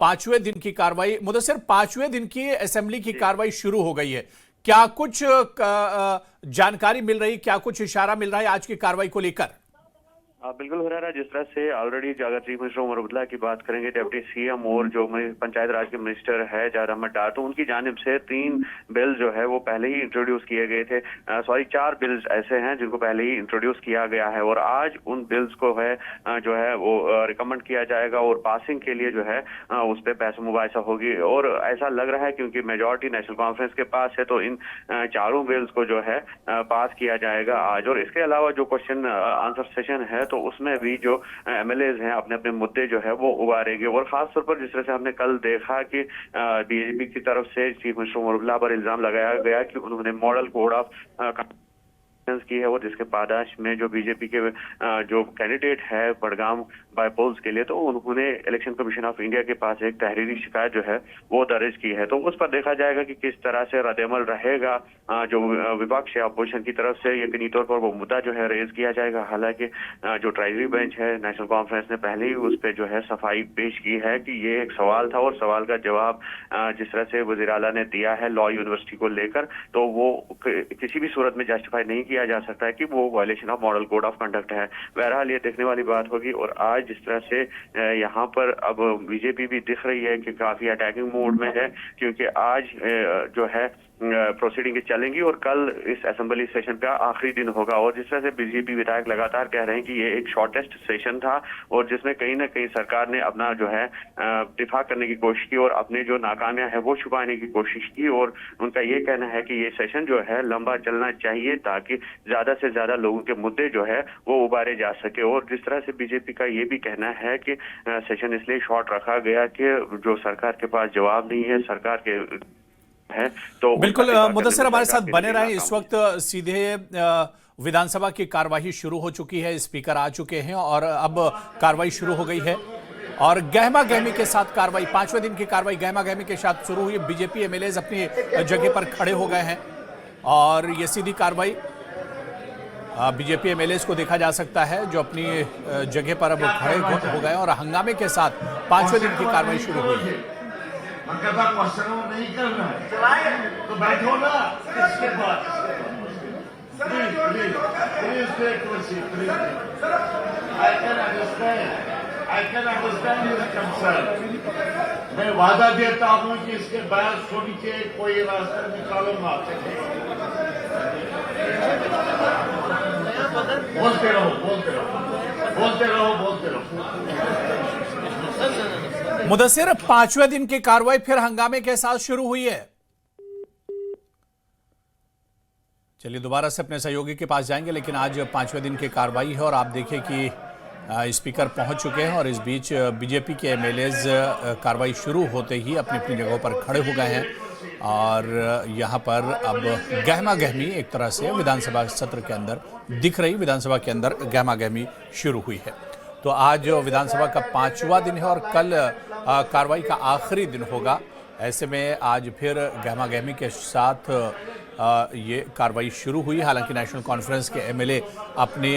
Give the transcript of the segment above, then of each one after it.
पांचवें दिन की कार्रवाई, मुदस्सिर, पांचवें दिन की असेंबली की कार्रवाई शुरू हो गई है। क्या कुछ जानकारी मिल रही, क्या कुछ इशारा मिल रहा है आज की कार्रवाई को लेकर? बिल्कुल हो रहा है। जिस तरह से ऑलरेडी अगर चीफ मिनिस्टर उमर अब्दुल्ला की बात करेंगे, डिप्टी सीएम और जो पंचायत राज के मिनिस्टर है जावेद अहमद डार, तो उनकी जानिब से 3 बिल जो है वो पहले ही इंट्रोड्यूस किए गए थे। 4 बिल्स ऐसे हैं जिनको पहले ही इंट्रोड्यूस किया गया है और आज उन बिल्स को है जो है वो रिकमेंड किया जाएगा और पासिंग के लिए जो है उस पर बहस मुबाहिसा होगी। और ऐसा लग रहा है क्योंकि मेजोरिटी नेशनल कॉन्फ्रेंस के पास है, तो इन चारों बिल्स को जो है पास किया जाएगा आज। और इसके अलावा जो क्वेश्चन आंसर सेशन है तो उसमें भी जो एमएलएज हैं अपने अपने मुद्दे जो है वो उभारेंगे। और खासतौर पर जिस तरह से हमने कल देखा कि बीजेपी की तरफ से चीफ मिनिस्टर उमर अब्दुल्ला पर इल्जाम लगाया गया कि उन्होंने मॉडल कोड ऑफ की है और जिसके पादाश में जो बीजेपी के जो कैंडिडेट है बड़गाम बाय पोल्स के लिए, तो उन्होंने इलेक्शन कमीशन ऑफ इंडिया के पास एक तहरीरी शिकायत जो है वो दर्ज की है। तो उस पर देखा जाएगा कि किस तरह से रद्द-ए-अमल रहेगा। जो विपक्ष है अपोजिशन की तरफ से यकीनी तौर पर वो मुद्दा जो है रेज किया जाएगा। हालांकि जो ट्रेजरी बेंच है नेशनल कॉन्फ्रेंस ने पहले ही उस पर जो है सफाई पेश की है कि ये एक सवाल था और सवाल का जवाब जिस तरह से वज़ीर आला ने दिया है लॉ यूनिवर्सिटी को लेकर, तो वो किसी भी सूरत में जस्टिफाई नहीं किया जा सकता है कि वो violation of model code of conduct है। बहरहाल ये देखने वाली बात होगी। और आज जिस तरह से यहाँ पर अब बीजेपी भी दिख रही है कि काफी अटैकिंग मोड में है, क्योंकि आज जो है प्रोसीडिंग चलेंगी और कल इस असेंबली सेशन का आखिरी दिन होगा। और जिस तरह से बीजेपी विधायक लगातार कह रहे हैं कि ये एक शॉर्टेस्ट सेशन था और जिसमें कहीं ना कहीं सरकार ने अपना जो है दिफा करने की कोशिश की और अपने जो नाकामियां है वो छुपाने की कोशिश की। और उनका ये कहना है कि ये सेशन जो है लंबा चलना चाहिए ताकि ज्यादा से ज्यादा लोगों के मुद्दे जो है वो उबारे जा सके। और जिस तरह से बीजेपी का ये भी कहना है कि सेशन इसलिए शॉर्ट रखा गया कि जो सरकार के पास जवाब नहीं है, सरकार के है तो बिल्कुल मुदस्सिर हमारे साथ बने रहे। इस वक्त सीधे विधानसभा की कार्यवाही शुरू हो चुकी है, स्पीकर आ चुके हैं और अब कार्रवाई शुरू हो गई है और गहमा गहमी के साथ कार्रवाई, पांचवें दिन की कार्रवाई गहमा गहमी के साथ शुरू हुई। बीजेपी एमएलएज अपनी जगह पर खड़े हो गए हैं और ये सीधी कार्रवाई बीजेपी एमएलएज को देखा जा सकता है जो अपनी जगह पर अब खड़े हो गए और हंगामे के साथ पांचवें दिन की कार्रवाई शुरू हुई है। क्वेश्चन नहीं करना है तो बैठो ना। इसके बाद I can understand his concern. मैं वादा देता हूं कि इसके बाद सुन के कोई रास्ता निकालूंगा। बोलते रहो बोलते रहो बोलते रहो बोलते रहो। मुदस्सिर, पांचवें दिन की कार्रवाई फिर हंगामे के साथ शुरू हुई है। चलिए दोबारा से अपने सहयोगी के पास जाएंगे, लेकिन आज पांचवें दिन की कार्रवाई है और आप देखिए कि स्पीकर पहुंच चुके हैं और इस बीच बीजेपी के एमएलएज कार्रवाई शुरू होते ही अपनी अपनी जगहों पर खड़े हो गए हैं और यहां पर अब गहमा गहमी एक तरह से विधानसभा सत्र के अंदर दिख रही, विधानसभा के अंदर गहमा गहमी शुरू हुई है। तो आज विधानसभा का 5वां दिन है और कल कार्रवाई का आखिरी दिन होगा। ऐसे में आज फिर गहमा गहमी के साथ ये कार्रवाई शुरू हुई। हालांकि नेशनल कॉन्फ्रेंस के एमएलए अपने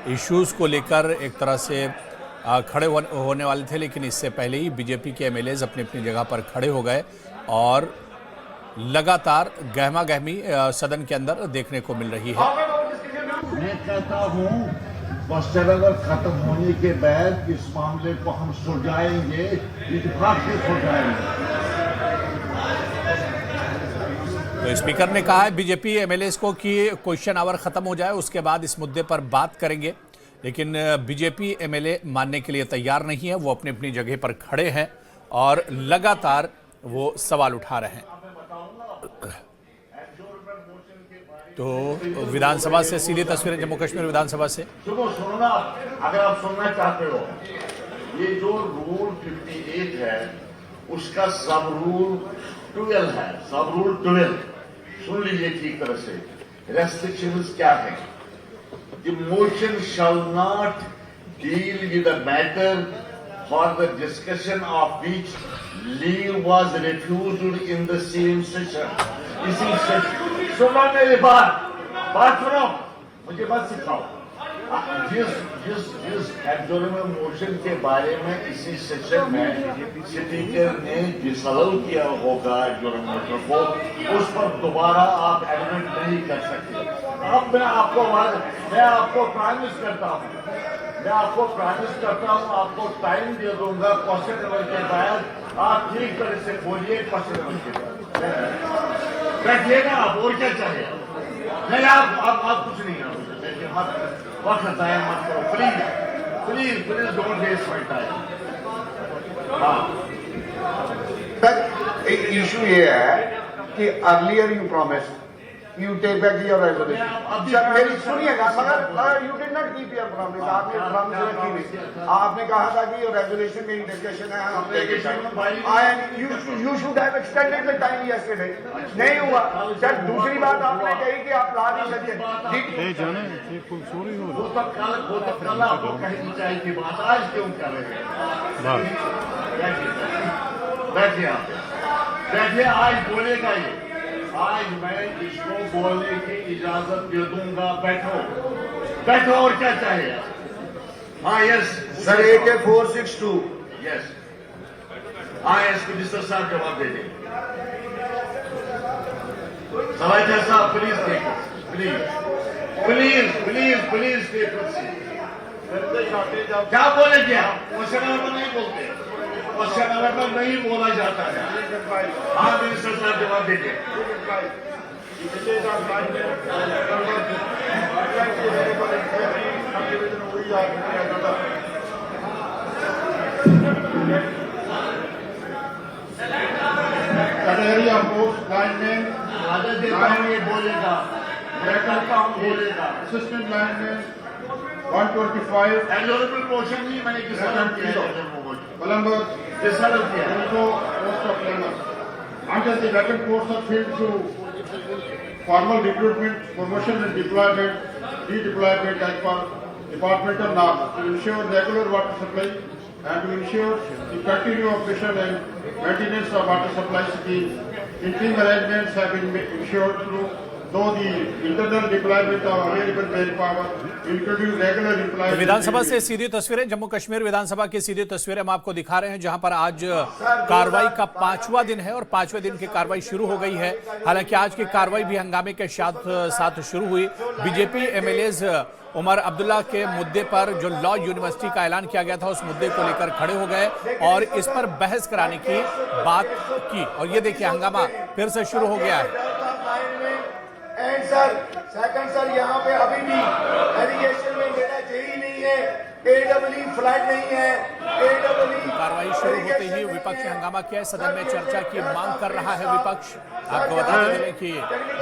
इश्यूज़ को लेकर एक तरह से खड़े होने वाले थे, लेकिन इससे पहले ही बीजेपी के एमएलएज अपनी अपनी जगह पर खड़े हो गए और लगातार गहमा गहमी सदन के अंदर देखने को मिल रही है। मैं कहता हूं क्वेश्चन अगर खत्म होने के बाद इस मामले को हम सुलझाएंगे, इत्तेफाक से सुलझाएंगे। तो स्पीकर ने कहा है बीजेपी एमएलएज को कि क्वेश्चन आवर खत्म हो जाए उसके बाद इस मुद्दे पर बात करेंगे, लेकिन बीजेपी एमएलए मानने के लिए तैयार नहीं है। वो अपनी अपनी जगह पर खड़े हैं और लगातार वो सवाल उठा रहे हैं। तो विधानसभा से सीधी तस्वीरें जम्मू कश्मीर विधानसभा से। सुनो ना, अगर आप सुनना चाहते हो, ये जो रूल 58 है उसका सब रूल 12 है, सब रूल 12 सुन लीजिए ठीक तरह से। रेस्ट्रिक्शंस क्या है? The motion shall not deal with a matter for the discussion of which leave was refused in the same session. इसी से सुनो मेरी बात सुनो, मुझे मत सिखाओ। जिस एडजॉर्नमेंट मोशन के बारे में इसी सेशन में स्पीकर ने डिसअलाउ किया होगा एडजॉर्नमेंट मोशन को, उस पर दोबारा आप एडमिट नहीं कर सकते। अब मैं आपको प्रॉमिस करता हूँ, आपको टाइम दे दूंगा क्वेश्चन नंबर के बाद आप ठीक तरह से बोलिए क्वेश्चन नंबर के बाद। बैठिएगा आप, और क्या चाहिए? नहीं आप कुछ नहीं है, वक्त जाया मत करो please don't waste my time. हाँ, इशू ये है कि earlier you promise you take back your resolution. मेरी सुनिएगा, मगर you did not keep your promise. आपने प्रॉमिस रखी नहीं। आपने कहा था कि योर रेजोल्यूशन मेरी डिस्कशन है, हम you should have extended the time yesterday. नहीं हुआ। सर, दूसरी बात आपने कही कि आप ला नहीं सकते। वो तो कल आपको कहनी चाहिए कि बात आज क्यों कर रहे हैं? बैठिए, आज बोलेगा ये। आज मैं इसको बोलने की इजाजत दे दूंगा। बैठो और क्या चाहिए? हाँ, यस सर, AK-462। यस, हाँ, एसपी मिनिस्टर साहब जवाब दे दें। सवाइकर साहब प्लीज देखो, प्लीज देखो। क्या बोले? क्या क्वेश्चन नंबर नहीं बोलते? क्वेश्चन नंबर नहीं बोला जाता है। हाँ, मिनिस्टर साहब जवाब दीजिए। कैटेगरी ऑफ पोस्ट लाइनमैन, आदेश देता हूँ ये बोलेगा, मैं करता हूँ बोलेगा। असिस्टेंट लाइनमैन 125, एडजॉर्नमेंट मोशन नहीं, मैंने डिसअलाउ किया है। Columbus, डिसअलाउ किया है। also post of Columbus. Until the vacant posts are filled through formal recruitment, promotion and deployment, redeployment as per departmental norms to ensure regular water supply and to ensure the continued operation and maintenance of water supply schemes. Interim arrangements have been ensured through though the internal deployment of available manpower, including regular employment. विधानसभा से सीधी तस्वीरें, जम्मू कश्मीर विधानसभा की सीधी तस्वीरें हम आपको दिखा रहे हैं, जहां पर आज कार्रवाई का 5वां दिन है और 5वें दिन की कार्रवाई शुरू हो गई है। हालांकि आज की कार्रवाई भी हंगामे के साथ शुरू हुई। बीजेपी एमएलएज उमर अब्दुल्ला के मुद्दे पर जो लॉ यूनिवर्सिटी का ऐलान किया गया था, उस मुद्दे को लेकर खड़े हो गए और इस पर बहस कराने की बात की। और ये देखिए, हंगामा फिर से शुरू हो गया है। एंड सर, सेकंड सर, यहाँ पे अभी भी एलिगेशन में मेरा जेई नहीं है, AEE फ्लैग नहीं है, AEE। कार्रवाई शुरू होते ही विपक्ष ने हंगामा किया है। सदन में चर्चा की मांग कर रहा है विपक्ष। आपको बताते चलें कि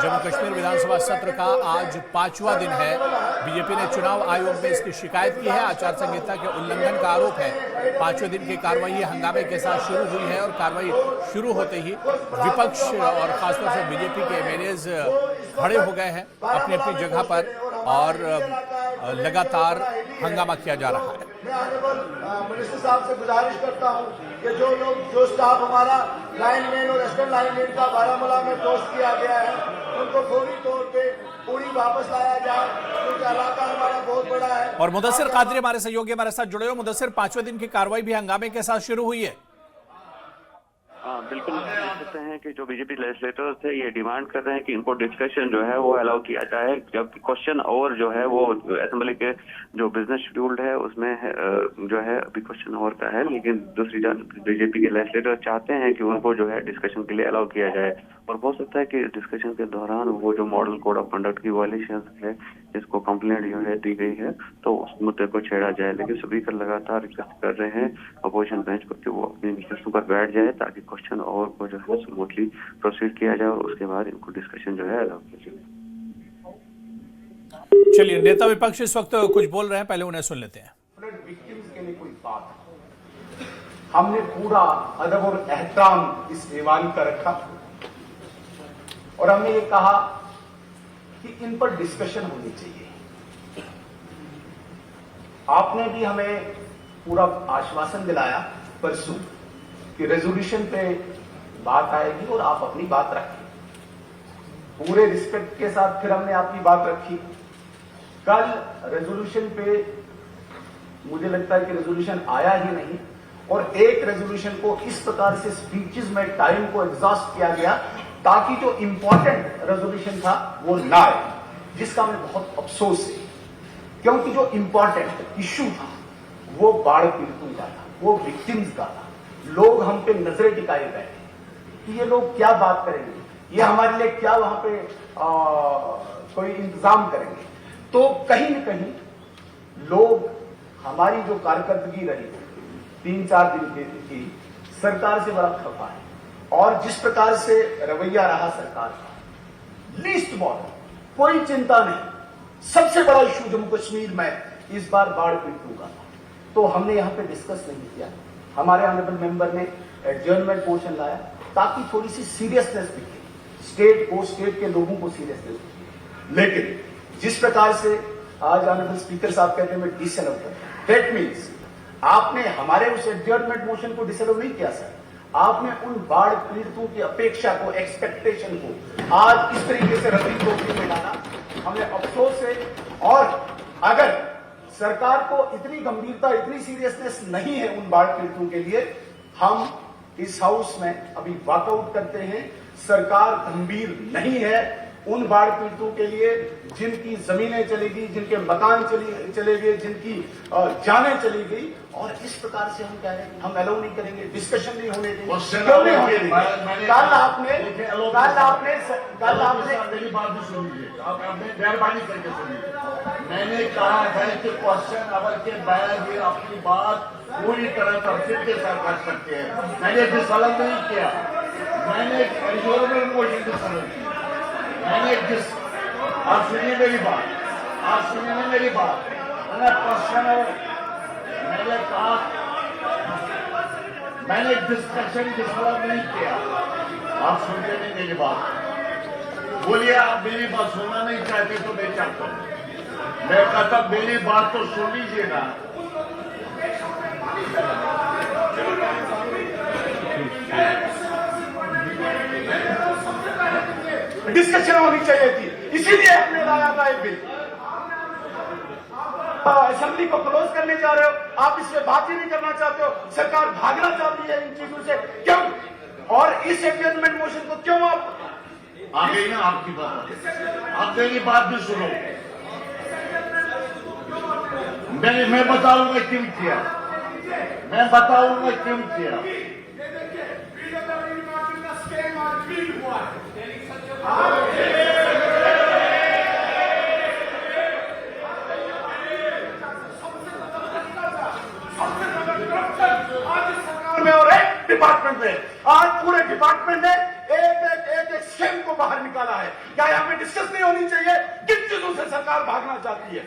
जम्मू कश्मीर विधानसभा सत्र का आज 5वां दिन है। बीजेपी ने चुनाव आयोग में इसकी शिकायत की है। आचार संहिता के उल्लंघन का आरोप है। 5वें दिन की कार्रवाई हंगामे के साथ शुरू हुई है और कार्रवाई शुरू होते ही विपक्ष और खासतौर से बीजेपी के एमएलएज खड़े हो गए हैं अपनी अपनी जगह पर और लगातार हंगामा किया जा रहा है। मैं ऑनरेबल मिनिस्टर साहब से गुजारिश करता हूं कि जो स्टाफ हमारा लाइनमैन और असिस्टेंट लाइनमैन का बारामूला में पोस्ट किया गया है, उनको फौरी तौर पे पूरी वापस लाया जाए, क्योंकि इलाका हमारा बहुत बड़ा है। और मुदस्सिर कादरी हमारे सहयोगी हमारे साथ जुड़े हो। मुदस्सिर, 5वें दिन की कार्रवाई भी हंगामे के साथ शुरू हुई है। हाँ, बिल्कुल देख सकते हैं कि जो बीजेपी लेजिस्लेटर्स थे ये डिमांड कर रहे हैं कि इनको डिस्कशन जो है वो अलाउ किया जाए, जबकि क्वेश्चन और जो है वो असेंबली के जो बिजनेस शेड्यूल्ड है उसमें जो है अभी क्वेश्चन और का है, लेकिन दूसरी जानब बीजेपी के लेजिस्लेटर चाहते हैं कि उनको जो है डिस्कशन के लिए अलाउ किया जाए। और हो सकता है कि डिस्कशन के दौरान वो जो मॉडल कोड ऑफ कंडक्ट की वायलेशन है जिसको कंप्लेंट जो है दी गई है तो उस मुद्दे को छेड़ा जाए। लेकिन स्पीकर लगातार रिक्वेस्ट कर रहे हैं अपोजिशन बेंच को कि वो अपनी नशस्तों पर बैठ जाए ताकि क्वेश्चन और को जो है स्मूथली प्रोसीड किया जाए और उसके बाद इनको डिस्कशन जो है अलाउ किया जाए। चलिए, नेता विपक्ष इस वक्त कुछ बोल रहे हैं, पहले उन्हें सुन लेते हैं। विक्टिम्स के लिए कोई बात, हमने पूरा अदब और एहतराम इस ऐवान का रखा और हमने ये कहा कि इन पर डिस्कशन होनी चाहिए। आपने भी हमें पूरा आश्वासन दिलाया परसों कि रेजोल्यूशन पे बात आएगी और आप अपनी बात रखें। पूरे रिस्पेक्ट के साथ फिर हमने आपकी बात रखी। कल रेजोल्यूशन पे मुझे लगता है कि रेजोल्यूशन आया ही नहीं, और एक रेजोल्यूशन को इस प्रकार से स्पीचेस में टाइम को एग्जॉस्ट किया गया ताकि जो इंपॉर्टेंट रेजोल्यूशन था वो ना आए, जिसका हमें बहुत अफसोस है, क्योंकि जो इंपॉर्टेंट इश्यू था वो बाढ़ पीड़ितों का था, वो विक्टिम्स का था। लोग हम पे नजरें टिकाए बैठे कि ये लोग क्या बात करेंगे, ये हमारे लिए क्या वहां पे कोई इंतजाम करेंगे। तो कहीं न कहीं लोग, हमारी जो कारकर्दगी रही 3-4 दिन की, सरकार से बड़ा खफा है, और जिस प्रकार से रवैया रहा सरकार का, लीस्ट बॉर्डर, कोई चिंता नहीं। सबसे बड़ा इश्यू जम्मू कश्मीर में इस बार बाढ़ पीड़ितों का था, तो हमने यहां पे डिस्कस नहीं किया। हमारे ऑनरेबल मेंबर ने एडजर्नमेंट मोशन लाया ताकि थोड़ी सी सीरियसनेस दिखे, स्टेट के लोगों को सीरियसनेस दिखे। लेकिन जिस प्रकार से आज ऑनरेबल स्पीकर साहब कहते हैं मैं डिसअलाउ कर, दैट मीन्स आपने हमारे उस एडजर्नमेंट मोशन को डिसअलाउ नहीं किया सर, आपने उन बाढ़ पीड़ितों की अपेक्षा को, एक्सपेक्टेशन को आज इस तरीके से रबड़ी टोकरी में डाला, हमें अफसोस है। और अगर सरकार को इतनी गंभीरता, इतनी सीरियसनेस नहीं है उन बाढ़ पीड़ितों के लिए, हम इस हाउस में अभी वॉकआउट करते हैं। सरकार गंभीर नहीं है उन बाढ़ पीड़ितों के लिए जिनकी जमीनें चली गई, जिनके मकान चले गए, जिनकी जानें चली गई, और इस प्रकार से हम कह रहे हैं हम अलाउ नहीं करेंगे, डिस्कशन नहीं होने देंगे। क्यों नहीं होने देंगे? कल आपने मेरी बात भी सुन लीजिए, आपने मेहरबानी करके सुनिए। मैंने कहा है कि क्वेश्चन अवर के बाद भी अपनी बात पूरी तरह तफसील के साथ कर सकते हैं। मैंने डिसअलाउ नहीं किया, मैंने एडजर्नमेंट मोशन डिसअलाउ किया, मैंने आप सुनिए मेरी बात, आप सुनिए मेरी बात। मैंने क्वेश्चन मैंने कहा, मैंने डिस्कशन डिसअलाउ नहीं किया। आप सुनते नहीं मेरी बात, बोलिए आप मेरी बात सुनना नहीं चाहते तो मैं चाहता हूं, मैं कहता मेरी बात तो सुन लीजिएगा। डिस्कशन होनी चाहिए थी, इसीलिए हमने लाया था एक बिल। असेंबली को क्लोज करने जा रहे हो, आप इससे बात ही नहीं करना चाहते हो, सरकार भागना चाहती है इन चीजों से, क्यों? और इस एडजर्नमेंट मोशन को क्यों आप आ गई ना आपकी बात, आप मेरी बात भी सुनो। मैं बताऊंगा क्यों किया, मैं बताऊंगा क्यों किया। में और एक डिपार्टमेंट में, आज पूरे डिपार्टमेंट ने एक स्कीम को बाहर निकाला है। क्या यहाँ पे डिस्कस नहीं होनी चाहिए? किन चीजों से सरकार भागना चाहती है?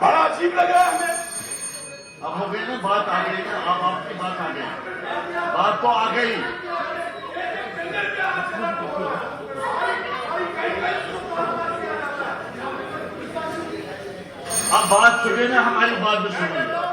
बड़ा अजीब लग रहा है हमें। अब हो गई ना बात, आ गई ना, अब आपकी बात आ गई, बात तो आ गई। अब बात सुनिए ना, हमारी बात भी सुनिए।